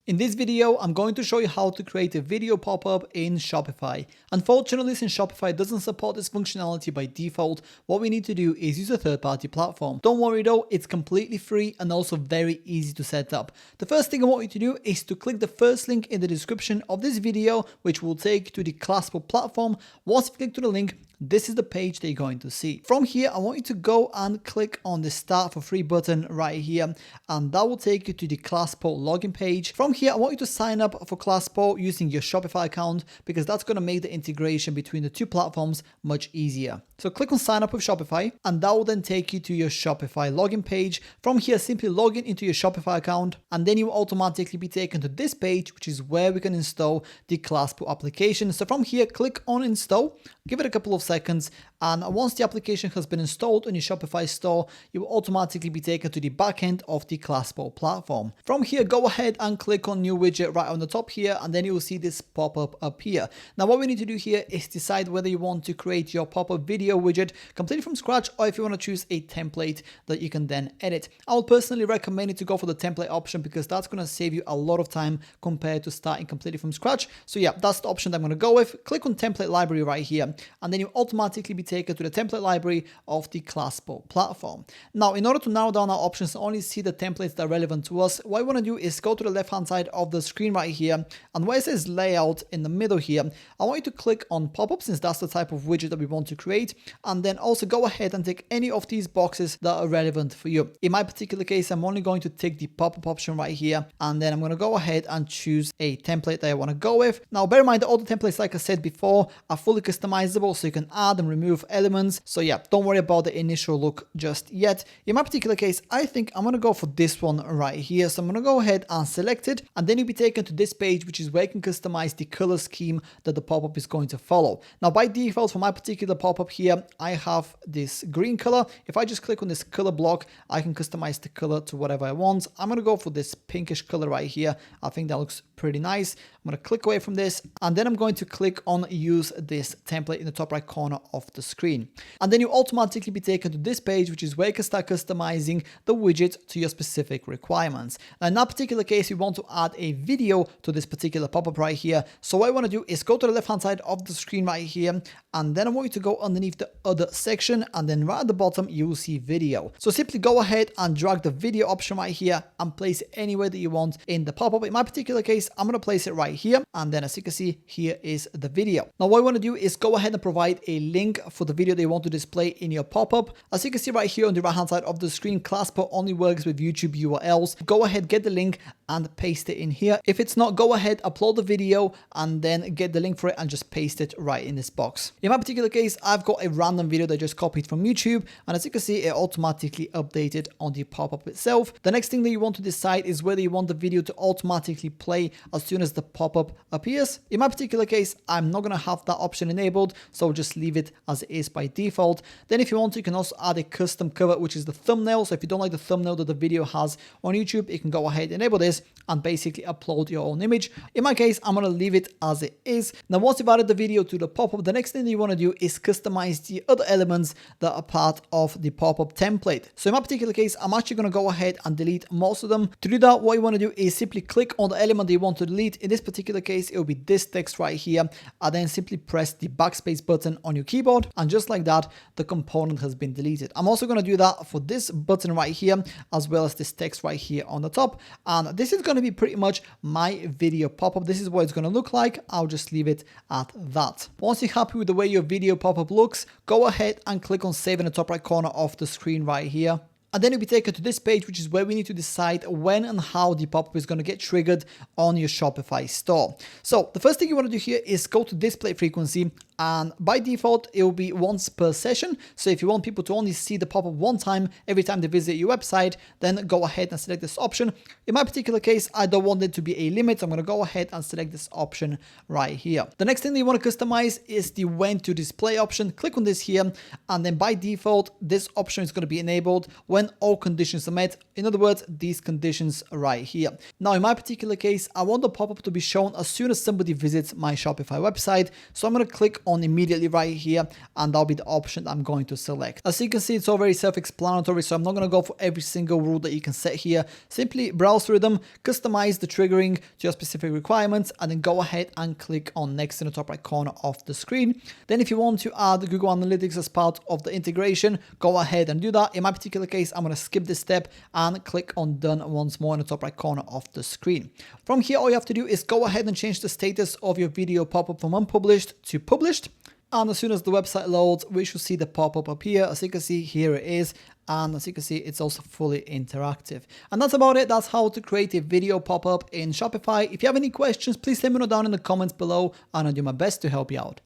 In this video, I'm going to show you how to create a video pop-up in Shopify. Unfortunately, since Shopify doesn't support this functionality by default, what we need to do is use a third-party platform. Don't worry though, it's completely free and also very easy to set up. The first thing I want you to do is to click the first link in the description of this video, which will take you to the Classpo platform. Once you click to the link, this is the page that you're going to see. From here, I want you to go and click on the Start for Free button right here, and that will take you to the Classpo login page. From here, I want you to sign up for Classpo using your Shopify account because that's going to make the integration between the two platforms much easier. So click on Sign Up with Shopify, and that will then take you to your Shopify login page. From here, simply log in into your Shopify account, and then you will automatically be taken to this page, which is where we can install the Classpo application. So from here, click on Install, give it a couple of seconds, and once the application has been installed on your Shopify store, you will automatically be taken to the backend of the Classpo platform. From here, go ahead and click on New Widget right on the top here, and then you will see this pop-up appear. Now, what we need to do here is decide whether you want to create your pop-up video widget completely from scratch, or if you want to choose a template that you can then edit. I would personally recommend it to go for the template option because that's going to save you a lot of time compared to starting completely from scratch. So yeah, that's the option that I'm going to go with. Click on Template Library right here, and then you automatically be taken to the template library of the Classpo platform. Now, in order to narrow down our options and only see the templates that are relevant to us, what I want to do is go to the left hand side of the screen right here, and where it says layout in the middle here, I want you to click on pop-up since that's the type of widget that we want to create, and then also go ahead and tick any of these boxes that are relevant for you. In my particular case, I'm only going to tick the pop-up option right here, and then I'm going to go ahead and choose a template that I want to go with. Now, bear in mind that all the templates, like I said before, are fully customizable, so you can add and remove elements. So yeah, don't worry about the initial look just yet. In my particular case, I think I'm going to go for this one right here. So I'm going to go ahead and select it, and then you'll be taken to this page, which is where you can customize the color scheme that the pop-up is going to follow. Now, by default, for my particular pop-up here, I have this green color. If I just click on this color block, I can customize the color to whatever I want. I'm going to go for this pinkish color right here. I think that looks pretty nice. I'm going to click away from this, and then I'm going to click on use this template in the top right corner of the screen. And then you automatically be taken to this page, which is where you can start customizing the widget to your specific requirements. Now, in that particular case, we want to add a video to this particular pop-up right here. So what I want to do is go to the left hand side of the screen right here, and then I want you to go underneath the other section, and then right at the bottom, you will see video. So simply go ahead and drag the video option right here and place it anywhere that you want in the pop-up. In my particular case, I'm going to place it right here, and then as you can see, here is the video. Now, what I want to do is go ahead and provide a link for the video that you want to display in your pop-up. As you can see right here on the right hand side of the screen, Classpo only works with YouTube URLs. Go ahead, get the link and paste it in here. If it's not, go ahead, upload the video and then get the link for it and just paste it right in this box. In my particular case, I've got a random video that I just copied from YouTube, and as you can see, it automatically updated on the pop-up itself. The next thing that you want to decide is whether you want the video to automatically play as soon as the pop-up appears. In my particular case, I'm not going to have that option enabled, so just leave it as it is by default. Then if you want to, you can also add a custom cover, which is the thumbnail. So if you don't like the thumbnail that the video has on YouTube, you can go ahead, enable this, and basically upload your own image. In my case, I'm going to leave it as it is. Now, once you've added the video to the pop-up, the next thing that you want to do is customize the other elements that are part of the pop-up template. So in my particular case, I'm actually going to go ahead and delete most of them. To do that, what you want to do is simply click on the element that you want to delete. In this particular case, it will be this text right here, and then simply press the backspace button on your keyboard, and just like that, the component has been deleted. I'm also going to do that for this button right here, as well as this text right here on the top, and this is going to be pretty much my video pop-up. This is what it's going to look like. I'll just leave it at that. Once you're happy with the way your video pop-up looks, go ahead and click on save in the top right corner of the screen right here. And then you'll be taken to this page, which is where we need to decide when and how the pop-up is going to get triggered on your Shopify store. So the first thing you want to do here is go to display frequency, and by default, it will be once per session. So if you want people to only see the pop-up one time every time they visit your website, then go ahead and select this option. In my particular case, I don't want it to be a limit. I'm going to go ahead and select this option right here. The next thing that you want to customize is the when to display option. Click on this here, and then by default, this option is going to be enabled when all conditions are met. In other words, these conditions right here. Now, in my particular case, I want the pop-up to be shown as soon as somebody visits my Shopify website. So I'm going to click on immediately right here, and that'll be the option that I'm going to select. As you can see, it's all very self-explanatory, so I'm not going to go for every single rule that you can set here. Simply browse through them, customize the triggering to your specific requirements, and then go ahead and click on next in the top right corner of the screen. Then if you want to add Google Analytics as part of the integration, go ahead and do that. In my particular case, I'm going to skip this step and click on done once more in the top right corner of the screen. From here, all you have to do is go ahead and change the status of your video pop-up from unpublished to published. And as soon as the website loads, we should see the pop-up appear. As you can see, here it is. And as you can see, it's also fully interactive. And that's about it. That's how to create a video pop-up in Shopify. If you have any questions, please let me know down in the comments below, and I'll do my best to help you out.